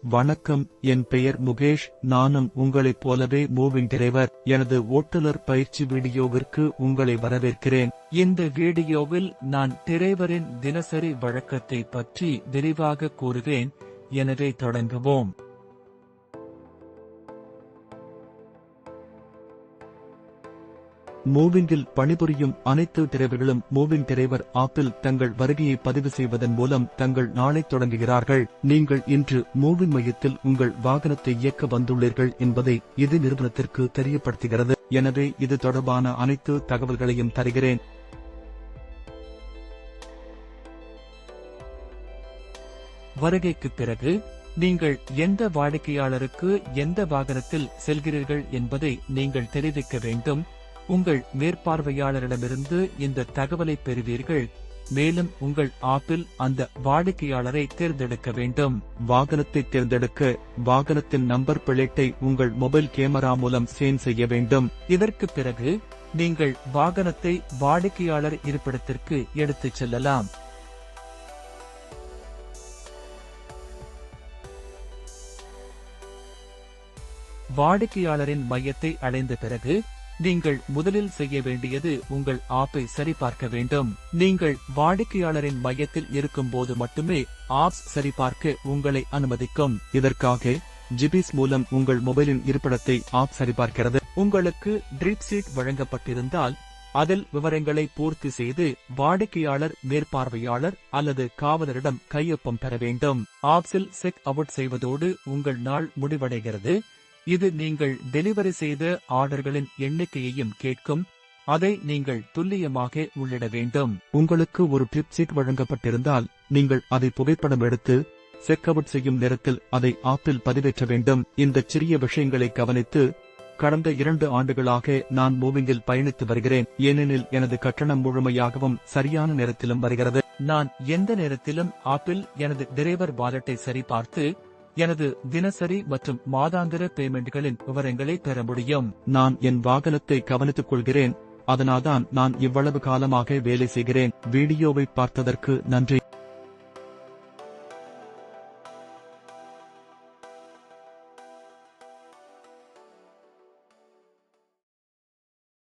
வணக்கம், என் பெயர் முகேஷ். நானும் உங்களைப் போலவே மூவிங் டிரைவர். எனது ஓட்டுநர் பயிற்சி வீடியோவிற்கு உங்களை வரவேற்கிறேன். இந்த வீடியோவில் நான் டிரைவரின் தினசரி வழக்கத்தை பற்றி விரிவாக கூறுவேன். எனவே தொடங்குவோம். மூவிங்கில் பணிபுரியும் அனைத்து டிரைவர்களும் மூவிங் டிரைவர் ஆப்பில் தங்கள் வருகையை பதிவு செய்வதன் மூலம் தங்கள் நாளை தொடங்குகிறார்கள். நீங்கள் இன்று மூவிங் மையத்தில் உங்கள் வாகனத்தை இயக்க வந்துள்ளீர்கள் என்பதை இது நிறுவனத்திற்கு தெரியப்படுத்துகிறது. எனவே இது தொடர்பான அனைத்து தகவல்களையும் தருகிறேன். வருகைக்கு பிறகு நீங்கள் எந்த வாடிக்கையாளருக்கு எந்த வாகனத்தில் செல்கிறீர்கள் என்பதை நீங்கள் தெரிவிக்க வேண்டும். உங்கள் மேற்பார்வையாளரிடமிருந்து இந்த தகவலை பெறுவீர்கள். மேலும் உங்கள் ஆப்பில் அந்த வாடிக்கையாளரை தேர்ந்தெடுக்க வேண்டும். வாகனத்தை தேர்ந்தெடுக்க வாகனத்தின் நம்பர் பிளேட்டை உங்கள் மொபைல் கேமரா மூலம் ஸ்கேன் செய்ய வேண்டும். இதற்கு பிறகு நீங்கள் வாகனத்தை வாடிக்கையாளர் இருப்பிடத்திற்கு எடுத்துச் செல்லலாம். வாடிக்கையாளரின் மையத்தை அடைந்த பிறகு நீங்கள் முதலில் செய்ய வேண்டியது உங்கள் ஆப்பை சரிபார்க்க வேண்டும். நீங்கள் வாடிக்கையாளரின் மையத்தில் இருக்கும்போது மட்டுமே ஆப்ஸ் சரிபார்க்க உங்களை அனுமதிக்கும். இதற்காக ஜிபிஎஸ் மூலம் உங்கள் மொபைலின் இருப்பிடத்தை ஆப் சரிபார்க்கிறது. உங்களுக்கு ட்ரிப் சீட் வழங்கப்பட்டிருந்தால் அதில் விவரங்களை பூர்த்தி செய்து வாடிக்கையாளர் மேற்பார்வையாளர் அல்லது காவலரிடம் கையொப்பம் பெற வேண்டும். ஆப்ஸில் செக் அவுட் செய்வதோடு உங்கள் நாள் முடிவடைகிறது. இது நீங்கள் டெலிவரி செய்த ஆர்டர்களின் எண்ணிக்கையையும் கேட்கும். அதை நீங்கள் துல்லியமாக உள்ளிட வேண்டும். உங்களுக்கு ஒரு ட்ரிப் சீட் வழங்கப்பட்டிருந்தால் நீங்கள் அதை புகைப்படம் எடுத்து செக் அவுட் செய்யும் நேரத்தில் அதை ஆப்பில் பதிவேற்ற வேண்டும். இந்த சிறிய விஷயங்களை கவனித்து கடந்த 2 ஆண்டுகளாக நான் மூவிங்கில் பயணித்து வருகிறேன். ஏனெனில் எனது கட்டணம் முழுமையாகவும் சரியான நேரத்திலும் வருகிறது. நான் எந்த நேரத்திலும் ஆப்பில் எனது டிரைவர் வாலெட்டை சரிபார்த்து எனது தினசரி மற்றும் மாதாந்திர பேமெண்ட்களின் விவரங்களை பெற முடியும். நான் என் வாகனத்தை கவனித்துக் கொள்கிறேன். அதனால்தான் நான் இவ்வளவு காலமாக வேலை செய்கிறேன். வீடியோவை பார்த்ததற்கு நன்றி.